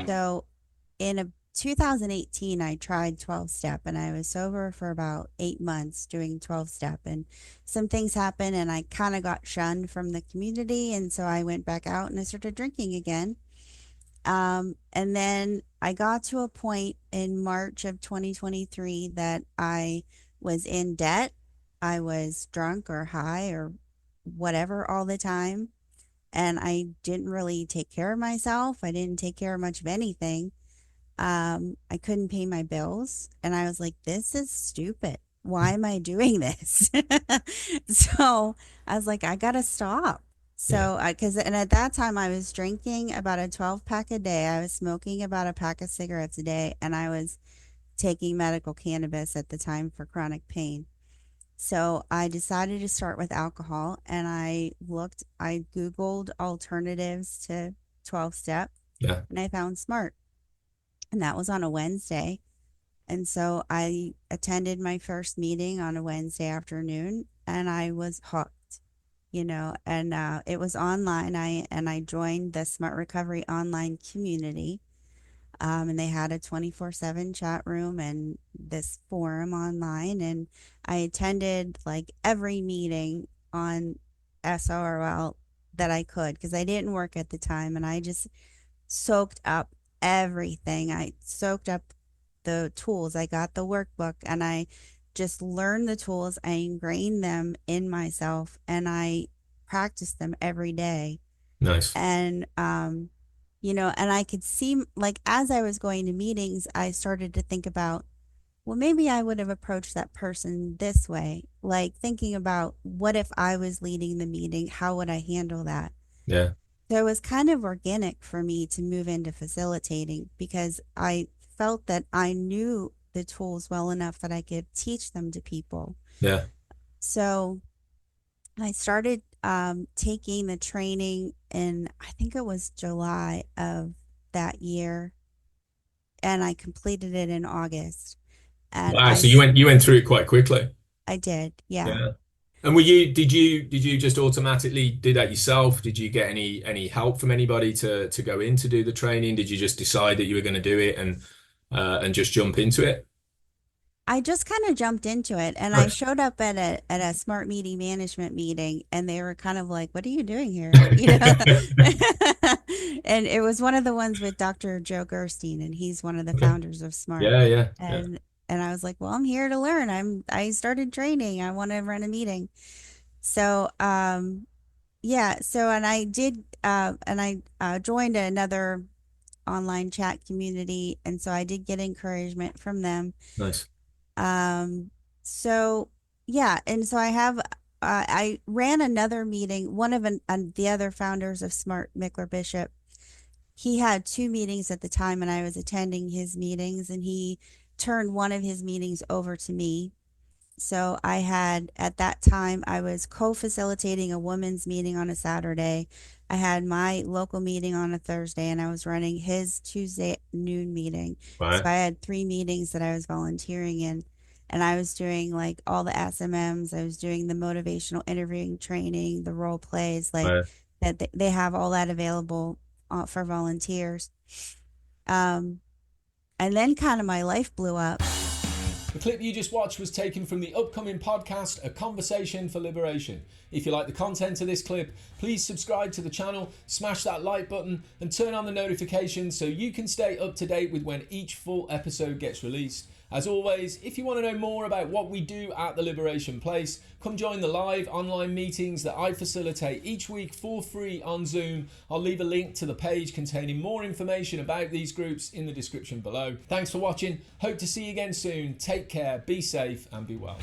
So in 2018, I tried 12 step and I was sober for about 8 months doing 12 step. And some things happened and I kind of got shunned from the community. And so I went back out and I started drinking again. And then I got to a point in March of 2023 that I was in debt. I was drunk or high or whatever all the time. And I didn't really take care of myself. I didn't take care of much of anything. I couldn't pay my bills. And I was like, this is stupid. Why am I doing this? So I was like, I gotta stop. Yeah. And at that time I was drinking about a 12 pack a day. I was smoking about a pack of cigarettes a day, and I was taking medical cannabis at the time for chronic pain. So I decided to start with alcohol, and I Googled alternatives to 12 step, Yeah. and I found Smart, and that was on a Wednesday. And so I attended my first meeting on a Wednesday afternoon, and I was hooked, and it was online. I joined the Smart Recovery online community. And they had a 24/7 chat room and this forum online. And I attended like every meeting on SRL that I could because I didn't work at the time. And I just soaked up everything. I soaked up the tools. I got the workbook and I just learned the tools. I ingrained them in myself and I practiced them every day. Nice. And and I could see, like, as I was going to meetings, I started to think about, well, maybe I would have approached that person this way, like thinking about what if I was leading the meeting, how would I handle that? Yeah. So it was kind of organic for me to move into facilitating because I felt that I knew the tools well enough that I could teach them to people. Yeah. So I started taking the training in, I think it was July of that year, and I completed it in August. And Wow. So you went through it quite quickly. I did, yeah. Yeah. And did you just automatically do that yourself? Did you get any help from anybody to go in to do the training? Did you just decide that you were going to do it and just jump into it? I just kind of jumped into it, and I Nice. showed up at a smart meeting management meeting, and they were kind of like, "What are you doing here?" And it was one of the ones with Dr. Joe Gerstein, and he's one of the Okay. founders of Smart. Yeah, yeah, yeah. And I was like, "Well, I'm here to learn. I started training. I want to run a meeting." So, yeah, so and I did and I joined another online chat community, and so I did get encouragement from them. Nice. Um, so yeah, and so I ran another meeting. One of the other founders of Smart, Mickler Bishop, he had two meetings at the time, and I was attending his meetings, and he turned one of his meetings over to me. So I had, at that time, I was co-facilitating a women's meeting on a Saturday. I had my local meeting on a Thursday, and I was running his Tuesday noon meeting. So Right, I had three meetings that I was volunteering in, and I was doing like all the SMMs. I was doing the motivational interviewing training, the role plays, like right. that. They have all that available for volunteers. Um, and then kind of my life blew up. The clip you just watched was taken from the upcoming podcast, A Conversation for Liberation. If you like the content of this clip, please subscribe to the channel, smash that like button, and turn on the notifications so you can stay up to date with when each full episode gets released. As always, if you want to know more about what we do at the Liberation Place, come join the live online meetings that I facilitate each week for free on Zoom. I'll leave a link to the page containing more information about these groups in the description below. Thanks for watching. Hope to see you again soon. Take care, be safe, and be well.